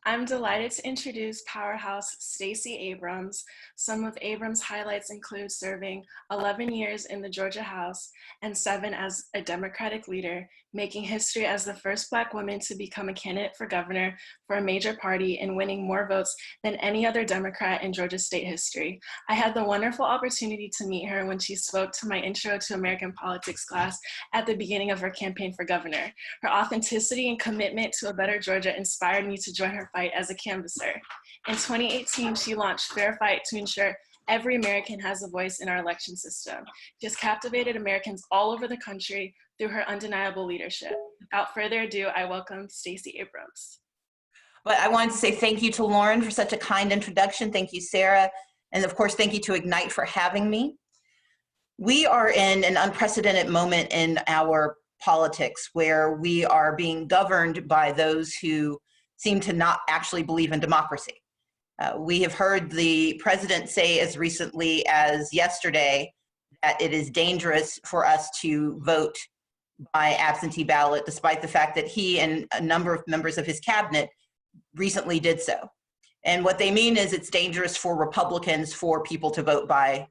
I'm delighted to introduce powerhouse Stacey Abrams. Some of Abrams' highlights include serving 11 years in the Georgia House and 7 as a Democratic leader, making history as the first Black woman to become a candidate for governor for a major party and winning more votes than any other Democrat in Georgia state history. I had the wonderful opportunity to meet her when she spoke to my Intro to American Politics class at the beginning of her campaign for governor. Her authenticity and commitment to a better Georgia inspired me to join her fight as a canvasser. In 2018, she launched Fair Fight to ensure every American has a voice in our election system. She has captivated Americans all over the country through her undeniable leadership. Without further ado, I welcome Stacey Abrams. But I wanted to say thank you to Lauren for such a kind introduction. Thank you, Sarah. And of course, thank you to IGNITE for having me. We are in an unprecedented moment in our politics where we are being governed by those who seem to not actually believe in democracy. We have heard the president say as recently as yesterday that it is dangerous for us to vote by absentee ballot, despite the fact that he and a number of members of his cabinet recently did so. And what they mean is it's dangerous for Republicans for people to vote by,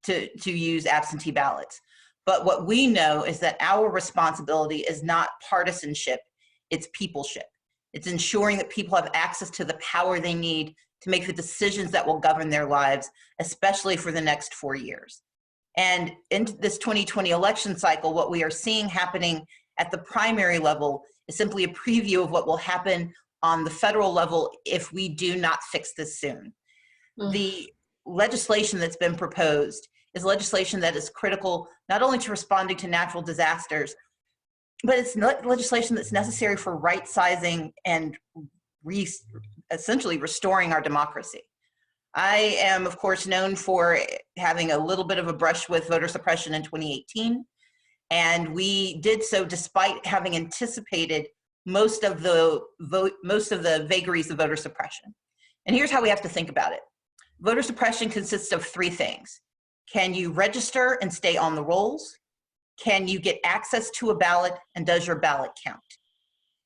to use absentee ballots. But what we know is that our responsibility is not partisanship, it's peopleship. It's ensuring that people have access to the power they need to make the decisions that will govern their lives, especially for the next 4 years. And in this 2020 election cycle, what we are seeing happening at the primary level is simply a preview of what will happen on the federal level if we do not fix this soon. The legislation that's been proposed is legislation that is critical not only to responding to natural disasters, but it's not legislation that's necessary for right-sizing and essentially restoring our democracy. I am, of course, known for having a little bit of a brush with voter suppression in 2018, and we did so despite having anticipated most of the vagaries of voter suppression. And here's how we have to think about it. Voter suppression consists of 3 things. Can you register and stay on the rolls? Can you get access to a ballot, and does your ballot count?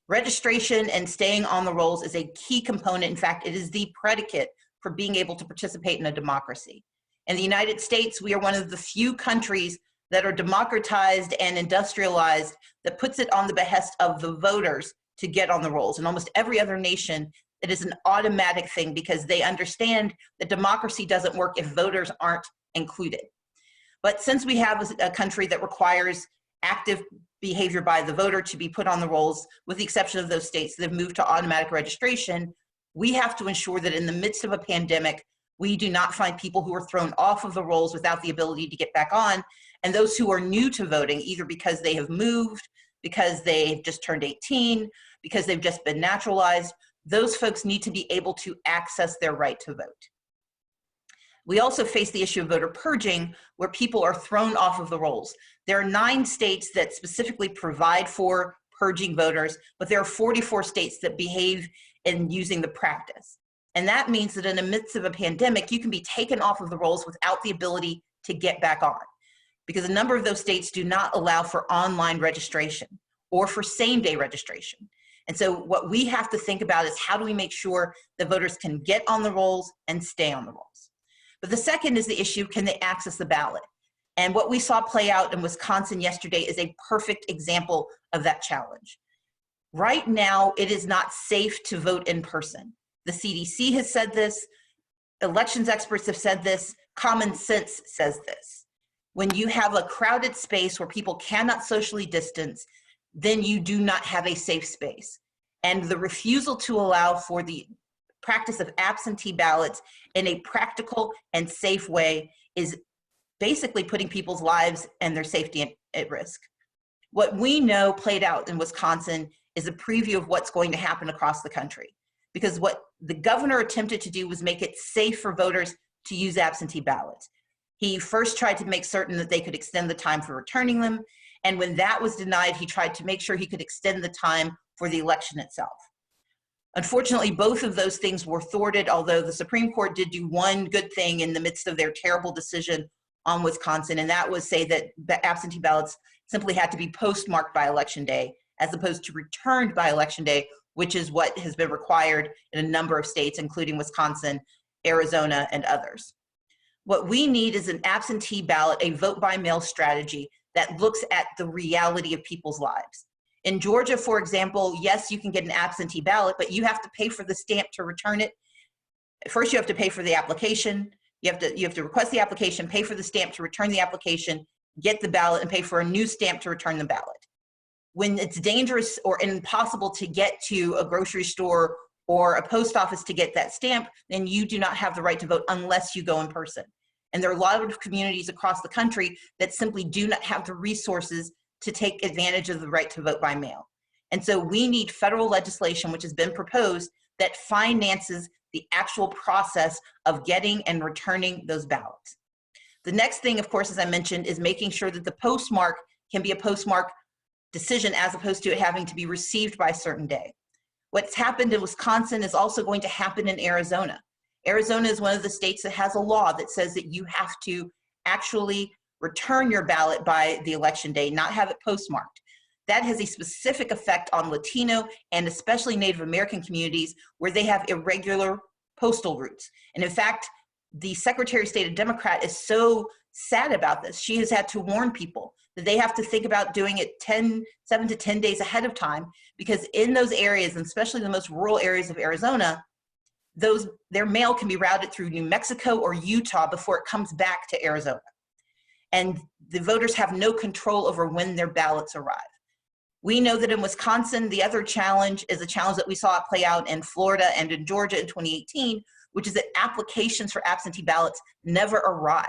Registration and staying on the rolls is a key component. In fact, it is the predicate for being able to participate in a democracy. In the United States, we are one of the few countries that are democratized and industrialized that puts it on the behest of the voters to get on the rolls. In almost every other nation, it is an automatic thing because they understand that democracy doesn't work if voters aren't included. But since we have a country that requires active behavior by the voter to be put on the rolls, with the exception of those states that have moved to automatic registration, we have to ensure that in the midst of a pandemic, we do not find people who are thrown off of the rolls without the ability to get back on, and those who are new to voting, either because they have moved, because they've just turned 18, because they've just been naturalized, those folks need to be able to access their right to vote. We also face the issue of voter purging, where people are thrown off of the rolls. There are 9 states that specifically provide for purging voters, but there are 44 states that behave in using the practice. And that means that in the midst of a pandemic, you can be taken off of the rolls without the ability to get back on, because a number of those states do not allow for online registration or for same-day registration. And so what we have to think about is how do we make sure that voters can get on the rolls and stay on the rolls. But the second is the issue, can they access the ballot? And what we saw play out in Wisconsin yesterday is a perfect example of that challenge. Right now, it is not safe to vote in person. The CDC has said this, elections experts have said this, common sense says this. When you have a crowded space where people cannot socially distance, then you do not have a safe space. And the refusal to allow for the practice of absentee ballots in a practical and safe way is basically putting people's lives and their safety at risk. What we know played out in Wisconsin is a preview of what's going to happen across the country. Because what the governor attempted to do was make it safe for voters to use absentee ballots. He first tried to make certain that they could extend the time for returning them. And when that was denied, he tried to make sure he could extend the time for the election itself. Unfortunately, both of those things were thwarted, although the Supreme Court did do one good thing in the midst of their terrible decision on Wisconsin, and that was say that the absentee ballots simply had to be postmarked by Election Day, as opposed to returned by Election Day, which is what has been required in a number of states, including Wisconsin, Arizona, and others. What we need is an absentee ballot, a vote by mail strategy that looks at the reality of people's lives. In Georgia, for example, yes, you can get an absentee ballot, but you have to pay for the stamp to return it. First, you have to pay for the application. You have to request the application, pay for the stamp to return the application, get the ballot, and pay for a new stamp to return the ballot. When it's dangerous or impossible to get to a grocery store or a post office to get that stamp, then you do not have the right to vote unless you go in person. And there are a lot of communities across the country that simply do not have the resources to take advantage of the right to vote by mail. And so we need federal legislation, which has been proposed, that finances the actual process of getting and returning those ballots. The next thing, of course, as I mentioned, is making sure that the postmark can be a postmark decision as opposed to it having to be received by a certain day. What's happened in Wisconsin is also going to happen in Arizona. Arizona is one of the states that has a law that says that you have to actually return your ballot by the election day, not have it postmarked. That has a specific effect on Latino and especially Native American communities where they have irregular postal routes. And in fact, the Secretary of State, a Democrat, is so sad about this. She has had to warn people that they have to think about doing it 7 to 10 days ahead of time, because in those areas, and especially the most rural areas of Arizona, their mail can be routed through New Mexico or Utah before it comes back to Arizona. And the voters have no control over when their ballots arrive. We know that in Wisconsin, the other challenge is a challenge that we saw it play out in Florida and in Georgia in 2018, which is that applications for absentee ballots never arrive.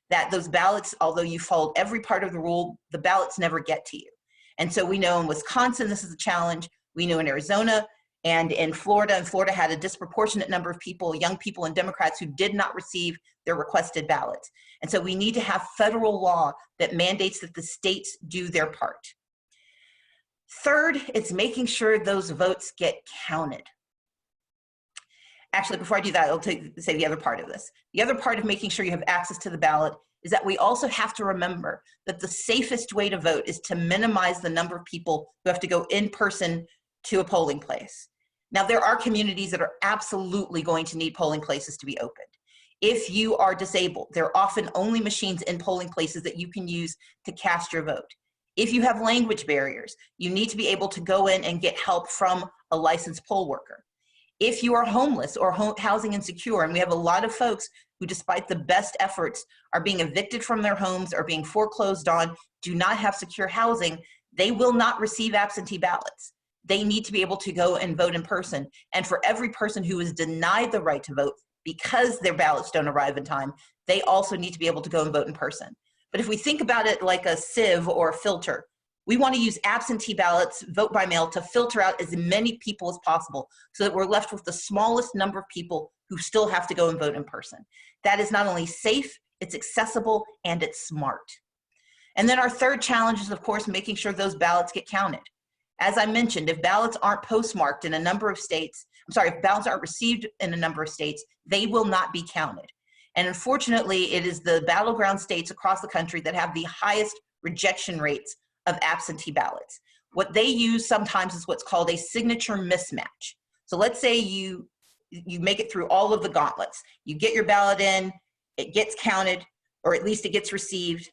That those ballots, although you followed every part of the rule, the ballots never get to you. And so we know in Wisconsin, this is a challenge. We know in Arizona and in Florida, and Florida had a disproportionate number of people, young people and Democrats, who did not receive their requested ballots. And so we need to have federal law that mandates that the states do their part. Third, it's making sure those votes get counted. Actually, before I do that, I'll say the other part of this. The other part of making sure you have access to the ballot is that we also have to remember that the safest way to vote is to minimize the number of people who have to go in person to a polling place. Now, there are communities that are absolutely going to need polling places to be opened. If you are disabled, there are often only machines in polling places that you can use to cast your vote. If you have language barriers, you need to be able to go in and get help from a licensed poll worker. If you are homeless or housing insecure, and we have a lot of folks who, despite the best efforts, are being evicted from their homes or being foreclosed on, do not have secure housing, they will not receive absentee ballots. They need to be able to go and vote in person. And for every person who is denied the right to vote because their ballots don't arrive in time, they also need to be able to go and vote in person. But if we think about it like a sieve or a filter, we want to use absentee ballots, vote by mail, to filter out as many people as possible so that we're left with the smallest number of people who still have to go and vote in person. That is not only safe, it's accessible, and it's smart. And then our third challenge is, of course, making sure those ballots get counted. As I mentioned, if ballots aren't postmarked in a number of states, if ballots aren't received in a number of states, they will not be counted. And unfortunately, it is the battleground states across the country that have the highest rejection rates of absentee ballots. What they use sometimes is what's called a signature mismatch. So let's say you make it through all of the gauntlets. You get your ballot in, it gets counted, or at least it gets received.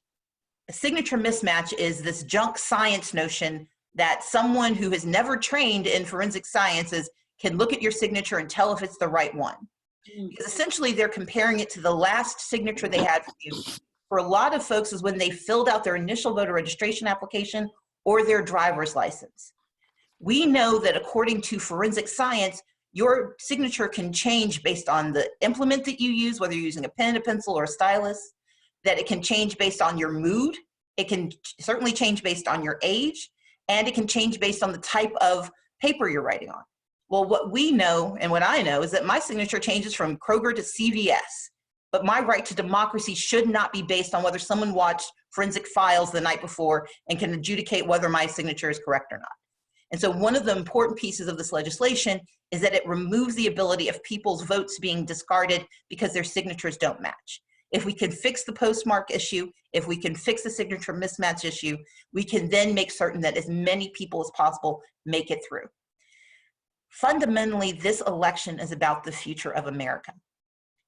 A signature mismatch is this junk science notion that someone who has never trained in forensic sciences can look at your signature and tell if it's the right one. Because essentially they're comparing it to the last signature they had for you. For a lot of folks is when they filled out their initial voter registration application or their driver's license. We know that according to forensic science, your signature can change based on the implement that you use, whether you're using a pen, a pencil, or a stylus, that it can change based on your mood. It can certainly change based on your age, and it can change based on the type of paper you're writing on. Well, what we know and what I know is that my signature changes from Kroger to CVS, but my right to democracy should not be based on whether someone watched forensic files the night before and can adjudicate whether my signature is correct or not. And so one of the important pieces of this legislation is that it removes the ability of people's votes being discarded because their signatures don't match. If we can fix the postmark issue, if we can fix the signature mismatch issue, we can then make certain that as many people as possible make it through. Fundamentally, this election is about the future of America.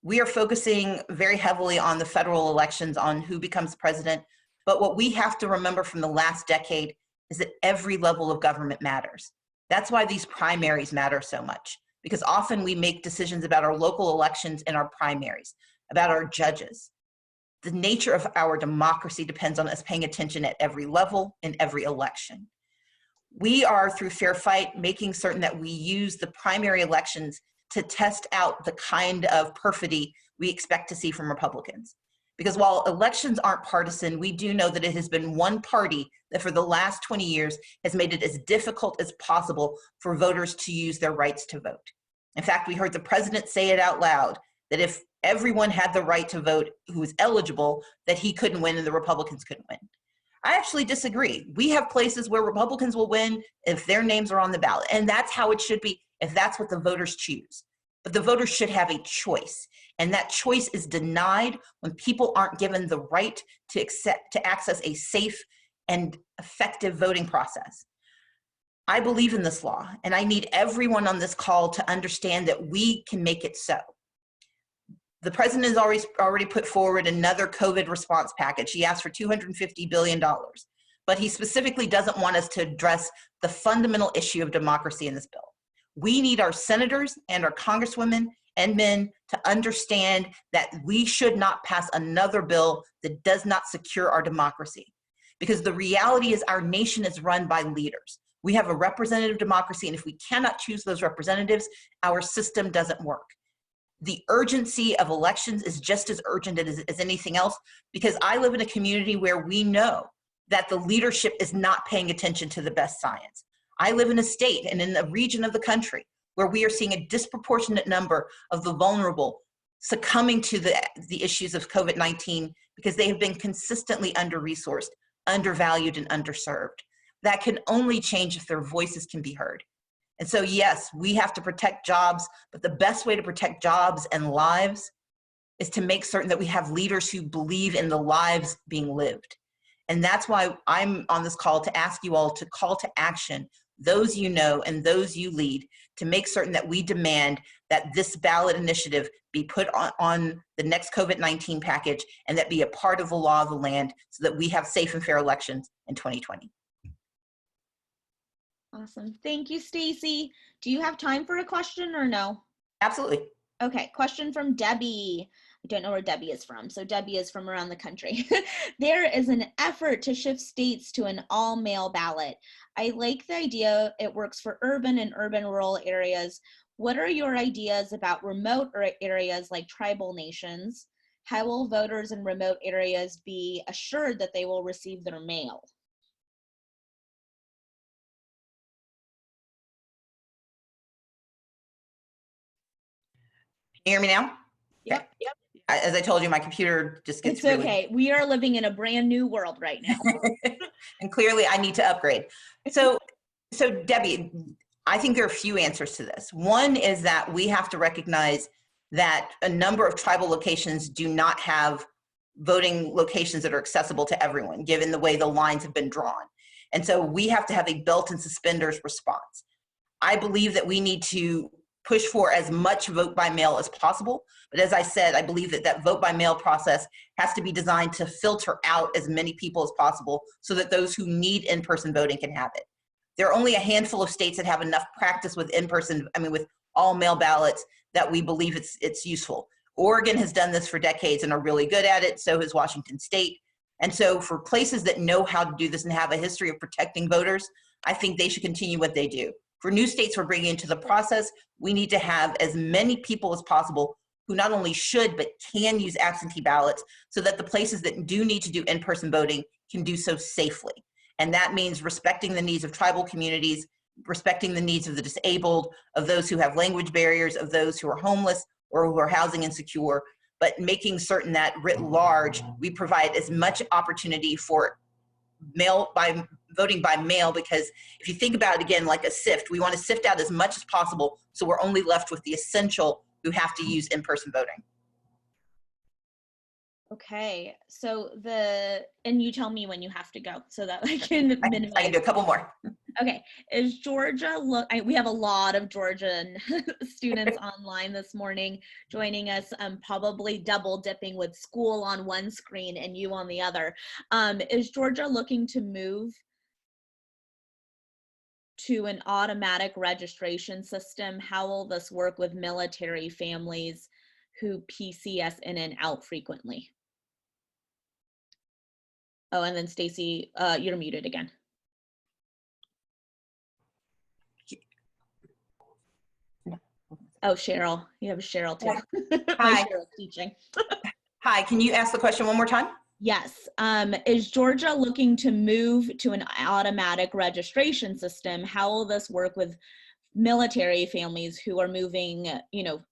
We are focusing very heavily on the federal elections, on who becomes president. But what we have to remember from the last decade is that every level of government matters. That's why these primaries matter so much, because often we make decisions about our local elections in our primaries, about our judges. The nature of our democracy depends on us paying attention at every level in every election. We are, through Fair Fight, making certain that we use the primary elections to test out the kind of perfidy we expect to see from Republicans. Because while elections aren't partisan, we do know that it has been one party that for the last 20 years has made it as difficult as possible for voters to use their rights to vote. In fact, we heard the president say it out loud, that if everyone had the right to vote who was eligible, that he couldn't win and the Republicans couldn't win. I actually disagree. We have places where Republicans will win if their names are on the ballot, and that's how it should be if that's what the voters choose. But the voters should have a choice, and that choice is denied when people aren't given the right to access a safe and effective voting process. I believe in this law, and I need everyone on this call to understand that we can make it so. The president has already put forward another COVID response package. He asked for $250 billion, but he specifically doesn't want us to address the fundamental issue of democracy in this bill. We need our senators and our congresswomen and men to understand that we should not pass another bill that does not secure our democracy. Because the reality is our nation is run by leaders. We have a representative democracy, and if we cannot choose those representatives, our system doesn't work. The urgency of elections is just as urgent as anything else, because I live in a community where we know that the leadership is not paying attention to the best science. I live in a state and in a region of the country where we are seeing a disproportionate number of the vulnerable succumbing to the issues of COVID-19 because they have been consistently under-resourced, undervalued, and underserved. That can only change if their voices can be heard. And so, yes, we have to protect jobs, but the best way to protect jobs and lives is to make certain that we have leaders who believe in the lives being lived. And that's why I'm on this call to ask you all to call to action those you know and those you lead to make certain that we demand that this ballot initiative be put on the next COVID-19 package and that be a part of the law of the land so that we have safe and fair elections in 2020. Awesome. Thank you, Stacey. Do you have time for a question or no? Absolutely. Okay, question from Debbie. I don't know where Debbie is from, so Debbie is from around the country. There is an effort to shift states to an all-mail ballot. I like the idea it works for urban and urban-rural areas. What are your ideas about remote areas like tribal nations? How will voters in remote areas be assured that they will receive their mail? Can you hear me now? Yep. Okay. Yep. As I told you, my computer just gets It's okay. We are living in a brand new world right now. And clearly I need to upgrade. So Debbie, I think there are a few answers to this. One is that we have to recognize that a number of tribal locations do not have voting locations that are accessible to everyone, given the way the lines have been drawn. And so we have to have a belt and suspenders response. I believe that we need to push for as much vote by mail as possible. But as I said, I believe that that vote by mail process has to be designed to filter out as many people as possible so that those who need in-person voting can have it. There are only a handful of states that have enough practice with with all mail ballots that we believe it's useful. Oregon has done this for decades and are really good at it. So has Washington State. And so for places that know how to do this and have a history of protecting voters, I think they should continue what they do. For new states we're bringing into the process, we need to have as many people as possible who not only should, but can use absentee ballots so that the places that do need to do in-person voting can do so safely. And that means respecting the needs of tribal communities, respecting the needs of the disabled, of those who have language barriers, of those who are homeless or who are housing insecure, but making certain that writ large, we provide as much opportunity for voting by mail, because if you think about it again, like a sift, we want to sift out as much as possible so we're only left with the essential who have to use in-person voting. Okay, so and you tell me when you have to go so that I can minimize. I can do a couple more. Okay, is Georgia, we have a lot of Georgian students online this morning joining us, probably double dipping with school on one screen and you on the other. Is Georgia looking to move to an automatic registration system? How will this work with military families who PCS in and out frequently? Oh, and then Stacey, you're muted again. Oh, Cheryl, you have Cheryl too. Hi. Cheryl's teaching. Hi, can you ask the question one more time? Yes. Is Georgia looking to move to an automatic registration system? How will this work with military families who are moving,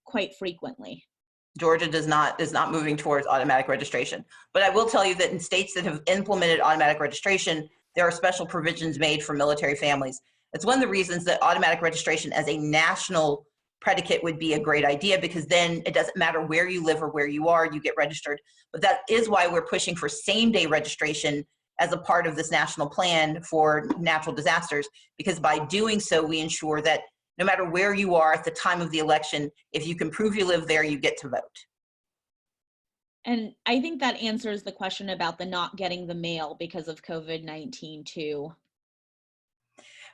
quite frequently? Georgia is not moving towards automatic registration. But I will tell you that in states that have implemented automatic registration, there are special provisions made for military families. It's one of the reasons that automatic registration as a national predicate would be a great idea, because then it doesn't matter where you live or where you are, you get registered. But that is why we're pushing for same-day registration as a part of this national plan for natural disasters, because by doing so, we ensure that no matter where you are at the time of the election, if you can prove you live there, you get to vote. And I think that answers the question about the not getting the mail because of COVID-19 too.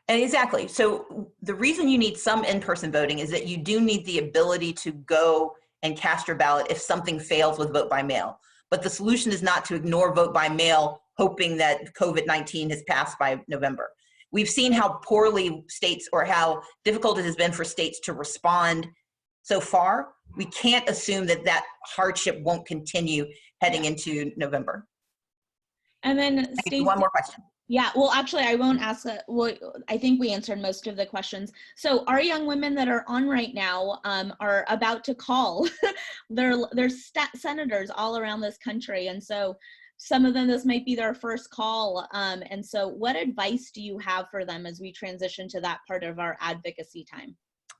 And exactly. So the reason you need some in-person voting is that you do need the ability to go and cast your ballot if something fails with vote by mail. But the solution is not to ignore vote by mail, hoping that COVID-19 has passed by November. We've seen how poorly states, or how difficult it has been for states to respond so far. We can't assume that that hardship won't continue heading into November. And then Stacey, one more question. Yeah, well, actually, I won't ask that. Well, I think we answered most of the questions. So our young women that are on right now are about to call. they're senators all around this country. And so some of them, this might be their first call. And so what advice do you have for them as we transition to that part of our advocacy time?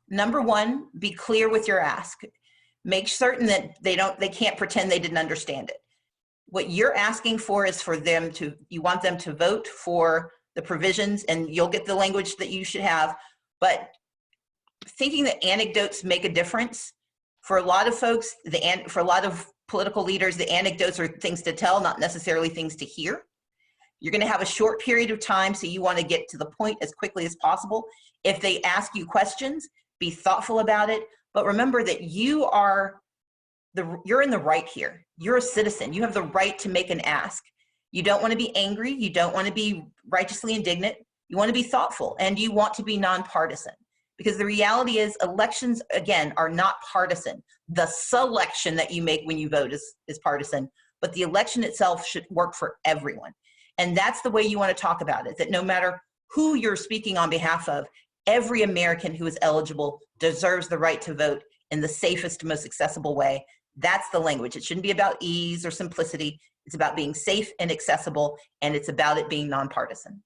Number one, be clear with your ask. Make certain that they can't pretend they didn't understand it. What you're asking for is for them to, you want them to vote for the provisions, and you'll get the language that you should have. But thinking that anecdotes make a difference, for a lot of folks, for a lot of political leaders, the anecdotes are things to tell, not necessarily things to hear. You're going to have a short period of time, so you want to get to the point as quickly as possible. If they ask you questions, be thoughtful about it. But remember that you're in the right here. You're a citizen. You have the right to make an ask. You don't want to be angry. You don't want to be righteously indignant. You want to be thoughtful, and you want to be nonpartisan. Because the reality is, elections, again, are not partisan. The selection that you make when you vote is partisan, but the election itself should work for everyone. And that's the way you want to talk about it, that no matter who you're speaking on behalf of, every American who is eligible deserves the right to vote in the safest, most accessible way. That's the language. It shouldn't be about ease or simplicity. It's about being safe and accessible, and it's about it being nonpartisan.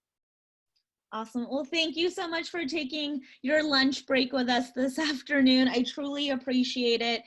Awesome. Well, thank you so much for taking your lunch break with us this afternoon. I truly appreciate it.